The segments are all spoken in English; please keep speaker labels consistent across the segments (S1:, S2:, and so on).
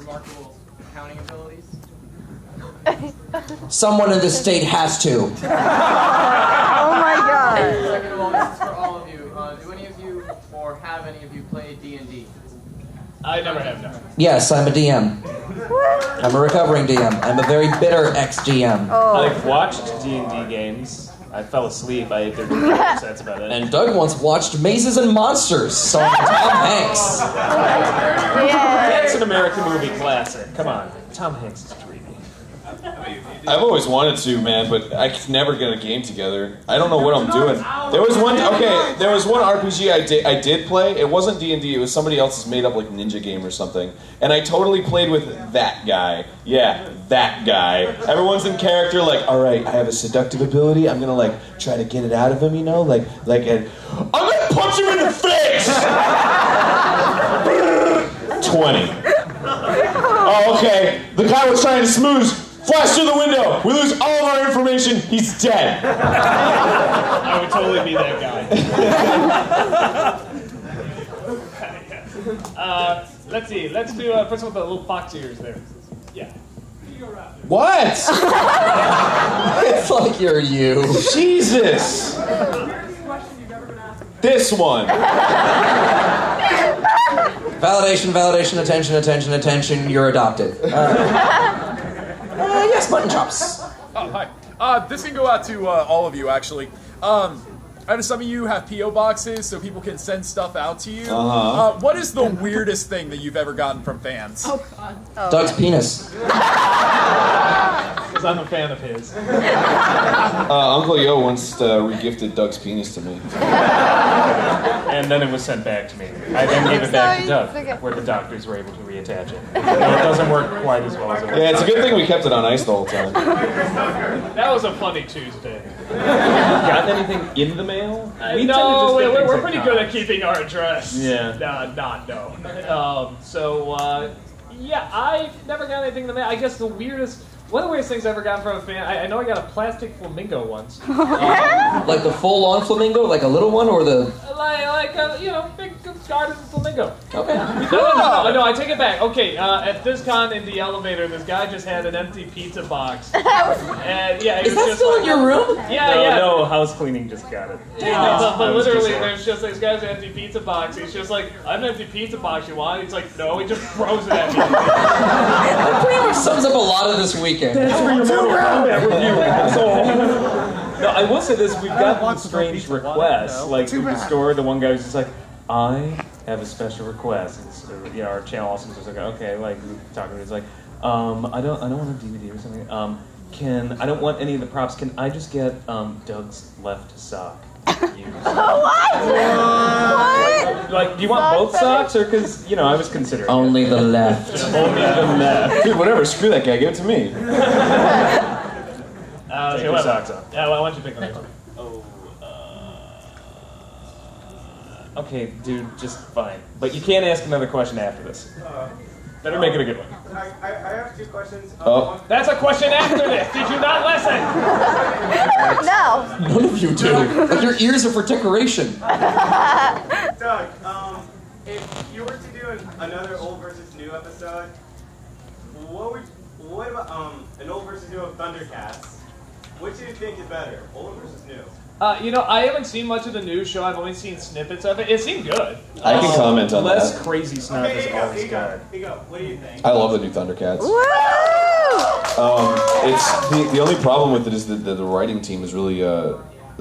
S1: remarkable counting abilities?
S2: Someone in this state has to.
S3: Oh my god.
S1: Second of all, this is for all of you. Do any of you, or have any of you, played D&D?
S4: I never have, no.
S2: Yes, I'm a DM. I'm a recovering DM. I'm a very bitter ex-GM.
S4: I've watched D&D games. I fell asleep. I ate their games. That's about it.
S2: And Doug once watched Mazes and Monsters, starring Tom Hanks.
S4: That's an American movie classic. Come on. Tom Hanks is dreamy.
S5: I've always wanted to, man, but I could never get a game together. I don't know what I'm doing. There was one RPG I did play. It wasn't D&D. It was somebody else's made up like ninja game or something. And I totally played with that guy. Yeah, that guy. Everyone's in character, like, all right, I have a seductive ability. I'm gonna like try to get it out of him, you know, I'm gonna punch him in the face. 20. Oh, okay. The guy was trying to smooze. Flash through the window. We lose all of our information. He's dead.
S4: I would totally be that guy. Let's see. Let's do first one with the little fox ears there. Yeah.
S5: What?
S2: It's like you're you.
S5: Jesus. This one.
S2: Validation, attention, you're adopted. Yes, mutton chops.
S6: Oh, hi. This can go out to all of you, actually. I know some of you have P.O. boxes so people can send stuff out to you. What is the weirdest thing that you've ever gotten from fans?
S3: Oh, God. Oh.
S2: Doug's penis.
S4: Because I'm a fan of his.
S5: Uncle Yo once regifted Doug's penis to me.
S4: And then it was sent back to me. I then gave it back to Doug, where the doctors were able to reattach it. So it doesn't work quite as well as it was.
S5: Yeah, it's a good thing we kept it on ice the whole time.
S4: That was a funny Tuesday.
S7: Got anything in the mail?
S4: No, we're pretty good at keeping our address.
S7: Yeah.
S4: No. Yeah, I've never got anything in the mail. I guess one of the weirdest things I've ever gotten from a fan, I know I got a plastic flamingo once.
S2: Like the full-on flamingo? Like a little one, or the...
S4: Like big garden flamingo.
S2: Okay.
S4: No, I take it back. Okay, at this con in the elevator, this guy just had an empty pizza box. And yeah,
S2: Is that still in your room?
S4: Yeah.
S7: No, house cleaning just got it.
S4: But literally, there's just this guy's empty pizza box. He's just like, I have an empty pizza box. You want? He's like, no. He just throws it at me.
S2: That pretty much sums up a lot of this weekend.
S7: That's for your Mortal Kombat review, asshole. No, I will say this: we've gotten strange requests. Like through the store, the one guy was just like, "I have a special request." And so, our channel also was just like, "Okay," like talking to me, he's like, "I don't want a DVD or something. I don't want any of the props. Can I just get Doug's left sock used?"
S3: What?
S7: Like, do you want both socks, or because I was considering
S2: Only the left.
S7: only the left.
S5: Dude, whatever. Screw that guy. Give it to me.
S4: Take
S7: your socks off.
S4: Yeah, why don't you pick the next one?
S7: Okay, dude, just fine. But you can't ask another question after this. Better make it a good one.
S1: I have two questions.
S4: That's a question after this. Did you not listen?
S3: No.
S2: None of you do. Like, your ears are for decoration.
S1: Doug, if you were to do another old versus new episode, what about an old versus new of Thundercats? Which do you think is better, old versus new?
S4: I haven't seen much of the new show. I've only seen snippets of it. It seemed good.
S5: I can comment on
S7: Less
S5: that.
S7: crazy snark is always
S1: Here
S7: good.
S1: you go. What do you think?
S5: I love the new Thundercats.
S3: Woo!
S5: It's the only problem with it is that the writing team is really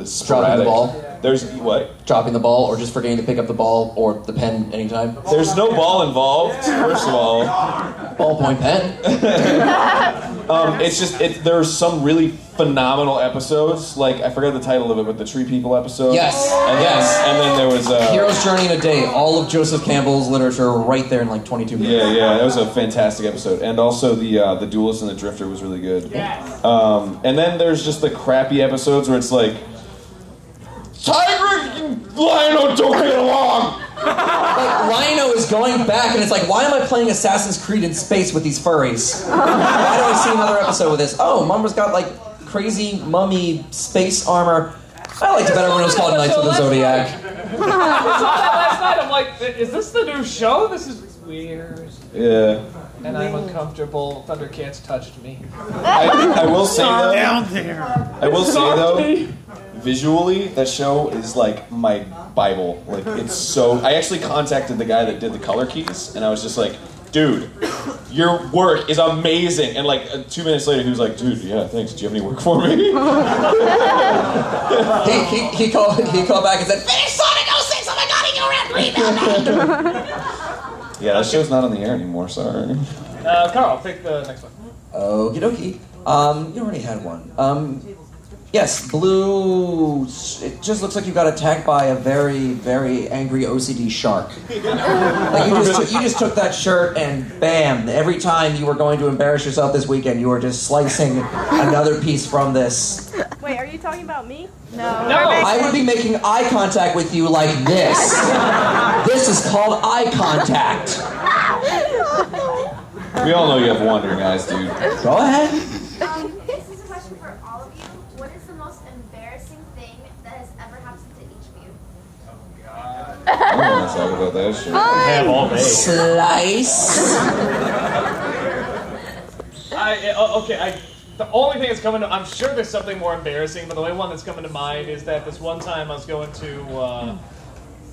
S5: sporadic.
S2: Dropping the ball.
S5: There's what?
S2: Dropping the ball, or just forgetting to pick up the ball or the pen anytime.
S5: There's no ball involved. First of all,
S2: Ballpoint pen.
S5: it's just there's some really phenomenal episodes. Like I forgot the title of it, but the Tree People episode.
S2: Yes.
S5: And then there was
S2: Hero's Journey in a Day. All of Joseph Campbell's literature right there in like 22 minutes.
S5: Yeah, that was a fantastic episode. And also the Duelist and the Drifter was really good.
S1: Yes.
S5: And then there's just the crappy episodes where it's like, Tiger and Lionel don't get along.
S2: Like, Rhino is going back, and it's like, why am I playing Assassin's Creed in space with these furries? Why do I see another episode with this? Oh, Mama's got like crazy mummy space armor. I liked it better when it was called Knights of the Zodiac.
S4: I saw that last night. I'm like, is this the new show? This is weird.
S5: Yeah.
S8: and I'm uncomfortable. Thundercats touched me.
S5: I will say though.
S9: Down there.
S5: I will say though. Visually, that show is like my Bible. Like it's so. I actually contacted the guy that did the color keys, and I was just like, "Dude, your work is amazing." And like 2 minutes later, he was like, "Dude, yeah, thanks. Do you have any work for me?"
S2: he called back and said, "Finish Sonic 06! Oh my God, he got
S5: Yeah, that show's not on the air anymore. Sorry.
S8: Carl, pick the next one.
S2: Okie dokie. You already had one. Yes, blue. It just looks like you got attacked by a very, very angry OCD shark. Like you just took that shirt and bam! Every time you were going to embarrass yourself this weekend, you were just slicing another piece from this.
S3: Wait, are you talking about me?
S8: No.
S2: I would be making eye contact with you like this. This is called eye contact.
S5: We all know you have wandering eyes, dude.
S2: Go ahead.
S10: This is a question for all of you. What is the most embarrassing thing that has ever happened to each of you?
S5: I don't want to talk about that shit.
S7: Have all day.
S2: Slice.
S8: The only thing that's coming to, I'm sure there's something more embarrassing, but the only one that's coming to mind is that this one time I was going to,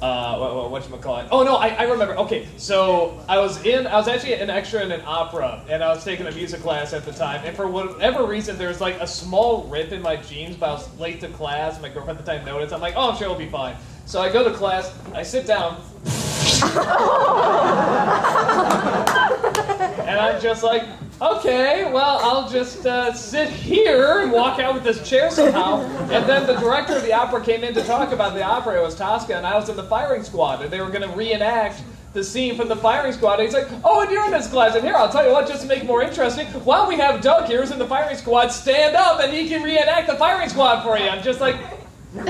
S8: whatchamacallit? Oh no, I remember. Okay, so I was actually an extra in an opera, and I was taking a music class at the time, and for whatever reason, there was like a small rip in my jeans, but I was late to class, my girlfriend at the time noticed. I'm like, oh, I'm sure it'll be fine. So I go to class, I sit down, and I'm just like, okay, well, I'll just sit here and walk out with this chair somehow. And then the director of the opera came in to talk about the opera. It was Tosca, and I was in the firing squad, and they were going to reenact the scene from the firing squad. And he's like, oh, and you're in this class, and here, I'll tell you what, just to make it more interesting, while we have Doug here who's in the firing squad, stand up, and he can reenact the firing squad for you. I'm just like... and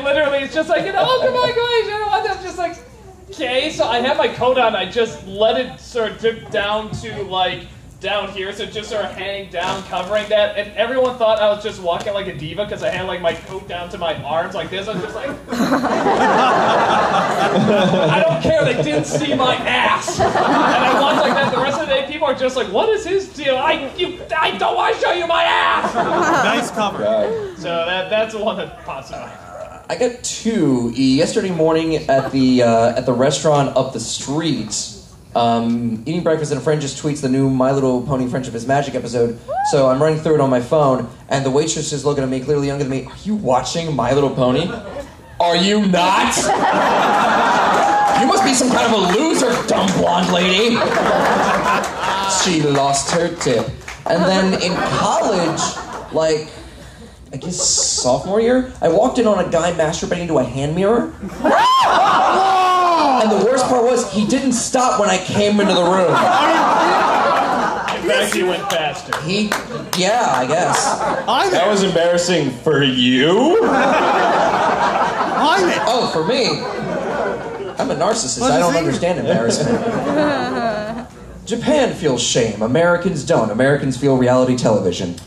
S8: literally, it's just like, oh, come on, guys, I'm just like... Okay, so I had my coat on, I just let it sort of drip down to, like, down here, so it just sort of hang down, covering that, and everyone thought I was just walking like a diva because I had, like, my coat down to my arms like this. I was just like... I don't care, they didn't see my ass! And I walked like that the rest of the day, people are just like, what is his deal? I don't want to show you my ass!
S9: Nice cover.
S8: So that's the one that pops in my head.
S2: I got two. Yesterday morning at the restaurant up the street, eating breakfast, and a friend just tweets the new My Little Pony Friendship is Magic episode. So I'm running through it on my phone, and the waitress is looking at me, clearly younger than me. Are you watching My Little Pony? Are you not? You must be some kind of a loser, dumb blonde lady. She lost her tip. And then in college, like... I guess sophomore year, I walked in on a guy masturbating to a hand mirror. And the worst part was, he didn't stop when I came into the room.
S8: In fact, he went faster.
S2: Yeah, I guess.
S5: That was embarrassing for you?
S2: Oh, for me? I'm a narcissist. I don't understand embarrassment. Japan feels shame. Americans don't. Americans feel reality television.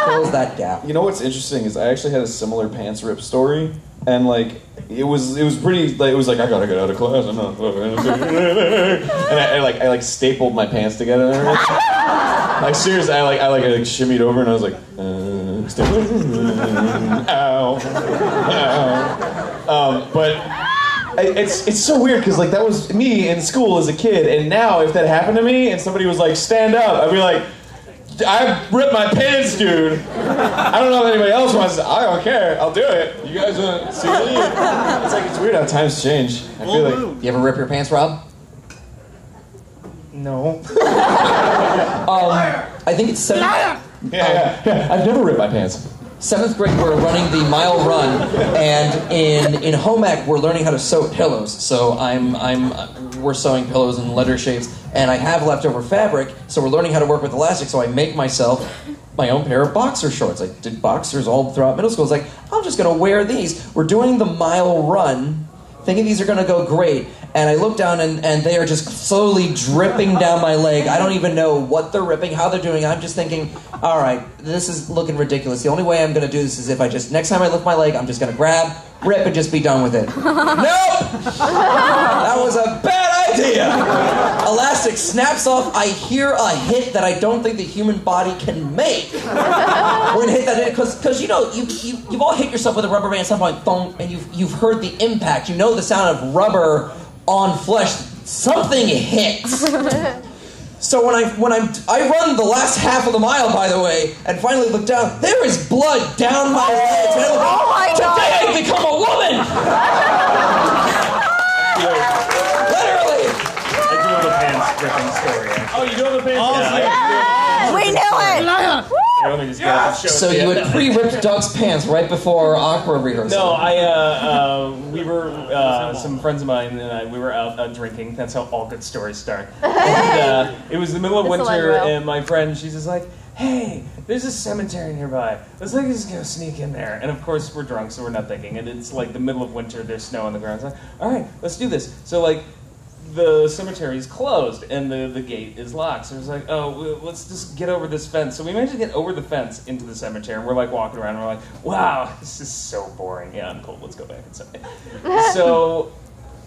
S2: Fills that gap.
S5: You know what's interesting is I actually had a similar pants rip story, and like it was pretty like it was like I gotta get out of class, and I stapled my pants together and everything. Like seriously, I shimmied over and I was like, ow, ow. But it's so weird because like that was me in school as a kid, and now if that happened to me and somebody was like stand up, I'd be like, I ripped my pants, dude. I don't know if anybody else wants to. I don't care. I'll do it. You guys want to see me? It's like it's weird how times change. I feel like.
S2: You ever rip your pants, Rob?
S8: No.
S2: I think it's 7th.
S5: Yeah. I've never ripped my pants.
S2: 7th grade, we're running the mile run, and in home ec, we're learning how to sew pillows. So we're sewing pillows in letter shapes, and I have leftover fabric, so we're learning how to work with elastic. So I make myself my own pair of boxer shorts. I did boxers all throughout middle school. I was like, I'm just gonna wear these. We're doing the mile run, thinking these are going to go great, and I look down and they are just slowly dripping down my leg. I don't even know what they're ripping, how they're doing. I'm just thinking, all right, this is looking ridiculous. The only way I'm going to do this is if next time I lift my leg, I'm just going to grab, rip, and just be done with it. Nope! That was a bad idea! Elastic snaps off. I hear a hit that I don't think the human body can make. We're going to hit that because you know, you've all hit yourself with a rubber band at some point, thunk, and you've heard the impact. You know the sound of rubber on flesh. Something hits. So when I run the last half of the mile, by the way, and finally look down, there is blood down my legs. And
S3: Oh my God!
S2: Today I become a woman. Literally.
S7: I do have a pants ripping story.
S8: Oh, you do have a pants?
S3: We knew it!
S7: Let me just get up and show it
S2: So
S7: to
S2: you had pre-ripped Doug's pants right before opera rehearsal.
S7: No, we were, some friends of mine and we were out drinking. That's how all good stories start. And it was the middle of winter, and my friend, she's just like, hey, there's a cemetery nearby. Let's just go sneak in there. And of course, we're drunk, so we're not thinking. And it's like the middle of winter, there's snow on the ground. It's like, all right, let's do this. So like, the cemetery is closed and the gate is locked. So it's like, oh, let's just get over this fence. So we managed to get over the fence into the cemetery, and we're like walking around, and we're like, wow, this is so boring. Yeah, I'm cold. Let's go back inside. So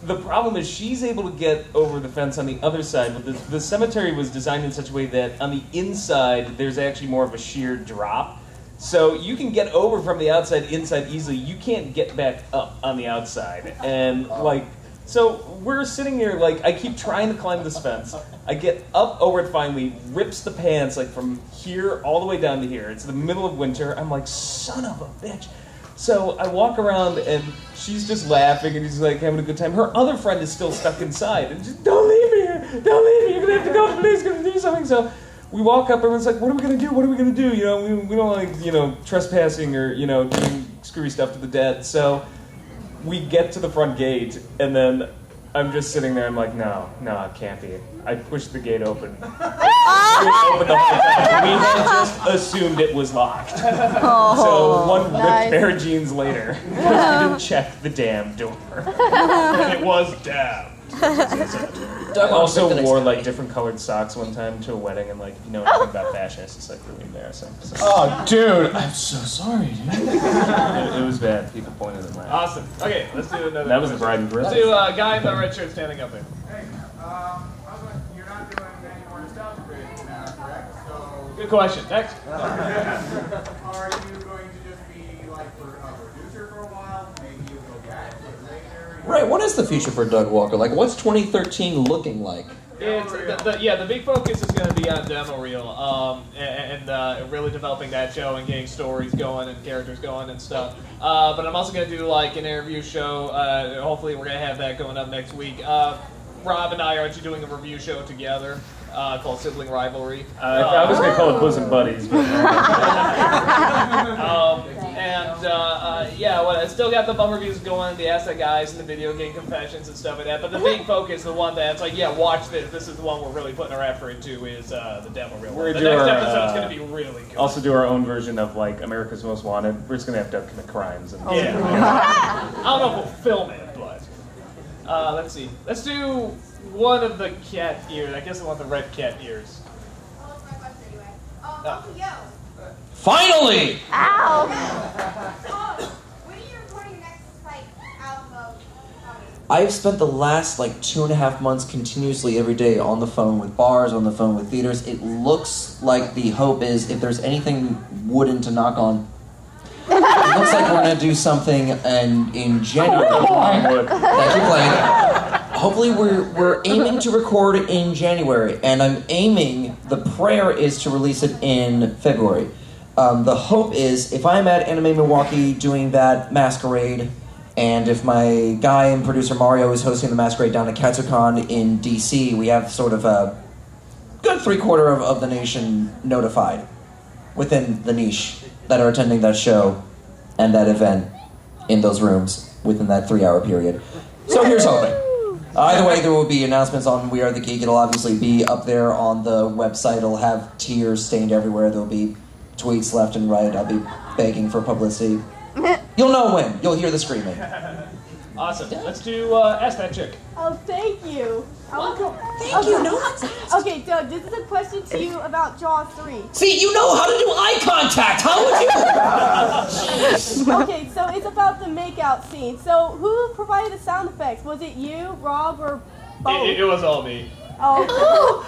S7: the problem is she's able to get over the fence on the other side, but the cemetery was designed in such a way that on the inside there's actually more of a sheer drop. So you can get over from the outside inside easily. You can't get back up on the outside. And like, so we're sitting here, like, I keep trying to climb this fence. I get up over it finally, rips the pants, like, from here all the way down to here. It's the middle of winter. I'm like, son of a bitch. So I walk around, and she's just laughing, and she's, like, having a good time. Her other friend is still stuck inside, and just, don't leave me here. Don't leave me. You're going to have to go. Please, going to do something. So we walk up, everyone's like, what are we going to do? What are we going to do? You know, we don't like, you know, trespassing or, you know, doing screwy stuff to the dead. So we get to the front gate, and then I'm just sitting there. I'm like, no, it can't be. I pushed the gate open. It opened the whole time. We had just assumed it was locked. So one ripped pair of jeans later, because we didn't check the damn door. And it was down. Doug also wore like different colored socks one time to a wedding, and like, if you know anything about fashion, it's just like really embarrassing. So,
S5: Oh, dude, I'm so sorry, dude.
S7: it was bad. People pointed at my
S8: Awesome. Okay, let's do another.
S7: That was the bride and groom.
S8: Let's do a guy in the red shirt standing up there.
S1: Hey, you're not doing any more nostalgia creating now, correct? So,
S8: Good question. Next.
S1: are you going to just be like for a producer for a while? Maybe you'll go back to it later.
S2: Right, what is the future for Doug Walker? Like, what's 2013 looking like?
S8: It's the big focus is going to be on demo reel, and really developing that show and getting stories going and characters going and stuff. But I'm also going to do like an interview show. Hopefully, we're going to have that going up next week. Rob and I are actually doing a review show together called Sibling Rivalry.
S7: I was going to call it Bosom Buddies, but
S8: I still got the bum reviews going, the Ask That Guys and the video game confessions and stuff like that. But the big focus, the one that's like, yeah, watch this. This is the one we're really putting our effort into is the demo reel. The next episode's going to be really good.
S7: Also do our own version of like America's Most Wanted. We're just going to have Doug commit crimes. And
S8: I don't know if we'll film it, but let's see. Let's do one of the cat ears. I guess the one with the red cat ears.
S10: What was my question anyway? Uncle Yo.
S2: Finally!
S3: Ow!
S10: When are you recording your next album of comedy?
S2: I've spent the last like 2.5 months continuously every day on the phone with bars, on the phone with theaters. It looks like the hope is, if there's anything wooden to knock on, it looks like we're going to do something in January. Thank you, Blaine. Hopefully we're aiming to record in January, and the prayer is to release it in February. The hope is, if I'm at Anime Milwaukee doing that masquerade, and if my guy and producer Mario is hosting the masquerade down at KatsuCon in DC, we have sort of a good 3/4 of the nation notified within the niche that are attending that show and that event in those rooms within that 3-hour period. So here's hoping. Either way, there will be announcements on We Are the Geek. It'll obviously be up there on the website. It'll have tears stained everywhere. There'll be tweets left and right. I'll be begging for publicity. You'll know when. You'll hear the screaming.
S8: Awesome. Let's do Ask That Chick.
S9: Oh, thank you.
S2: Thank you. No one's asked.
S9: Okay, Doug, this is a question to you about Jaws 3.
S2: See, you know how to do eye contact. How would you?
S9: Okay, so it's about the makeout scene. So who provided the sound effects? Was it you, Rob, or both?
S8: It was all me.
S9: Oh.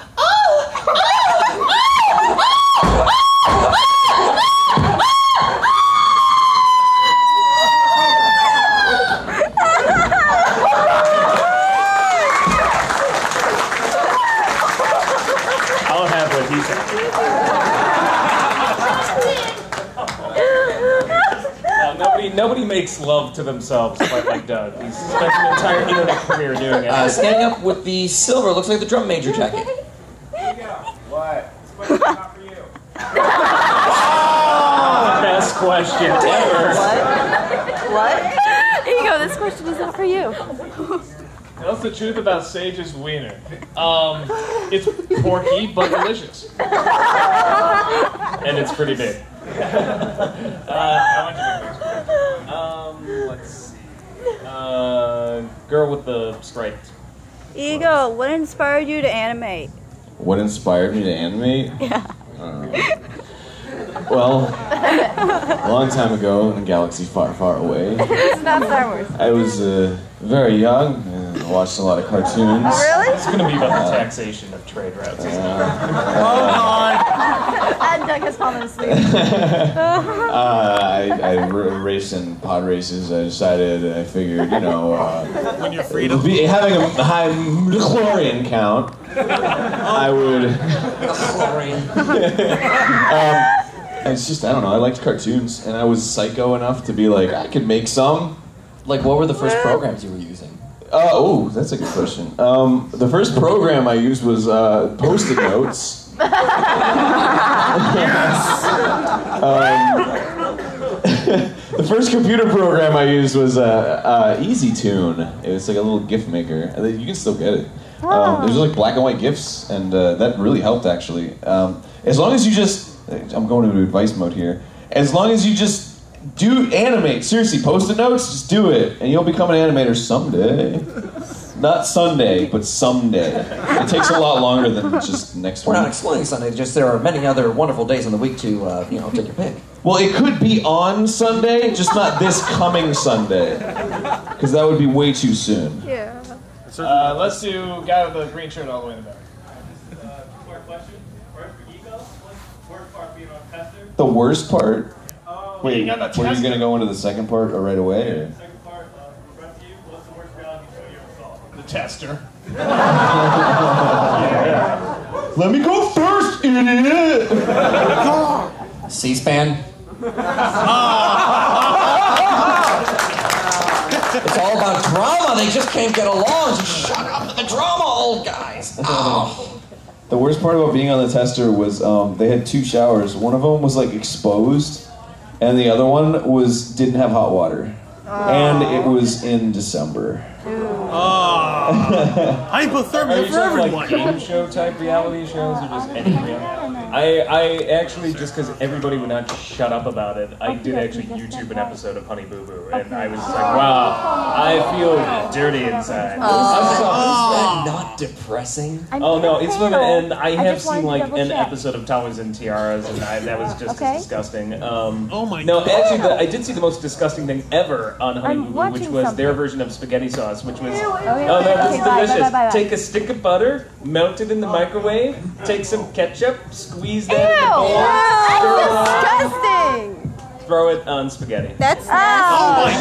S7: I'll have what he said. Nobody makes love to themselves quite like Doug. He's spent an entire internet career doing it.
S2: Standing up with the silver looks like the drum major jacket.
S1: Here you go. What? This question's not for you.
S7: Best question ever.
S3: What? Here you go. This question is not for you.
S8: What's the truth about Sage's wiener? It's porky but delicious.
S7: And it's pretty big.
S8: I want you to
S7: Let's see. Girl with the striped.
S3: Here you go. What inspired you to animate?
S5: What inspired me to animate?
S3: Yeah.
S5: Well, a long time ago in a galaxy far, far away,
S3: It's not Star Wars.
S5: I was very young and watched a lot of cartoons.
S3: Really?
S7: It's going to be about the taxation of trade routes.
S3: And Doug has fallen asleep.
S5: I raced in pod races. I figured,
S6: When you're free to
S5: having a high midichlorian count, I would. It's just, I don't know, I liked cartoons, and I was psycho enough to be like, I could make some.
S2: Like, what were the first programs you were using?
S5: Oh, that's a good question. The first program I used was Post-it notes. The first computer program I used was Easy Tune. It was like a little GIF maker. You can still get it. There's like black and white GIFs, and that really helped actually. As long as you just, I'm going into advice mode here. As long as you just do animate, seriously, Post-it notes, just do it, and you'll become an animator someday. Not Sunday, but someday. It takes a lot longer than just next
S2: We're
S5: week.
S2: not excluding Sunday, just there are many other wonderful days in the week to, take your pick.
S5: Well, it could be on Sunday, just not this coming Sunday. Because that would be way too soon.
S3: Yeah.
S8: let's do guy with the green shirt all the way in the back.
S11: Quick question. First for Ego, what's the worst part being on tester?
S5: The worst part? Wait,
S8: being on the
S5: were you
S8: tester.
S5: going to go into the second part or right away? Or?
S11: Second part, for rest of you, what's the worst reality show you ever saw?
S8: The tester.
S5: Let me go first, idiot!
S2: C-SPAN. It's all about drama. They just can't get along. Just shut up with the drama, old guys. Oh.
S5: The worst part about being on the tester was they had two showers. One of them was like exposed, and the other one didn't have hot water. And it was in December.
S6: Hypothermia for everyone.
S7: Like game show type reality shows or just any reality? I actually, just because everybody would not shut up about it, I did actually YouTube an episode of Honey Boo Boo, and I was like, wow, I feel dirty inside.
S2: Is that not depressing?
S7: Oh no, it's fun, and I have seen like an episode of Towers and Tiaras, and that was just as disgusting.
S6: Oh my
S7: No,
S6: God.
S7: actually, I did see the most disgusting thing ever on Honey Boo Boo, which was their version of spaghetti sauce, which was this is delicious. Take a stick of butter, melt it in the microwave, take some ketchup, squeeze that in the bowl, stir it on,
S3: Disgusting.
S7: throw it on spaghetti.
S3: That's
S6: God.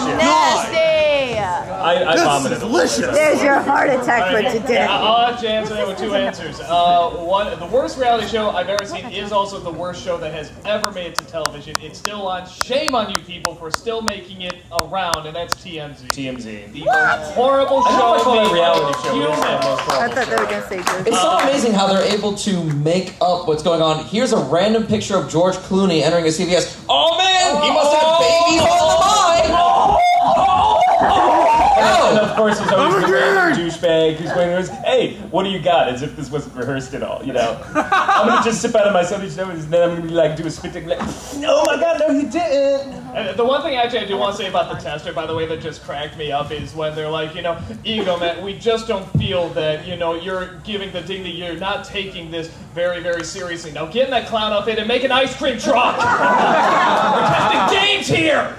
S7: I vomited.
S6: delicious.
S3: There's your heart attack for today.
S8: I'll have to answer that with two answers. The worst reality show I've ever seen is also the worst show that has ever made it to television. It's still on. Shame on you people for still making it around, and that's TMZ.
S7: TMZ.
S8: The horrible
S7: I
S8: show.
S7: don't call it a reality show.
S8: Human.
S7: It's the most
S3: I
S7: horrible
S3: thought they were
S7: show.
S3: going to say this.
S2: It's so amazing how they're able to make up what's going on. Here's a random picture of George Clooney entering a CVS. Oh man, he must have babies all the time.
S7: And of course, he's always the random douchebag who's going to hey, what do you got? As if this wasn't rehearsed at all, you know? I'm going to just sip out of my sandwich and then I'm going to be like, do a spit take, like, oh my god, no, he didn't.
S8: And the one thing actually I do want to say about the tester, by the way, that just cracked me up is when they're like, you know, Ego, man, we just don't feel that, you know, you're giving the dignity, you're not taking this very, very seriously. Now get in that clown outfit and make an ice cream truck! We're testing games here!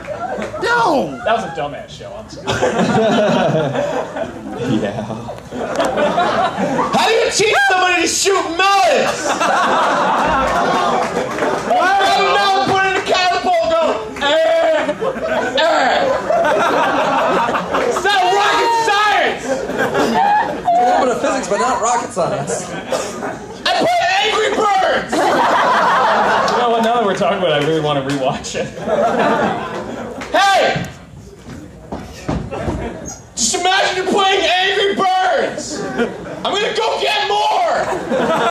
S6: No!
S8: That was a dumbass show, I'm sorry.
S5: Yeah. How do you teach somebody to shoot melons? No, put it in a catapult, go. It's not rocket science.
S2: It's a little bit of physics, but not rocket science.
S5: I play Angry Birds.
S7: You know what? Now that we're talking about it, I really want to rewatch it.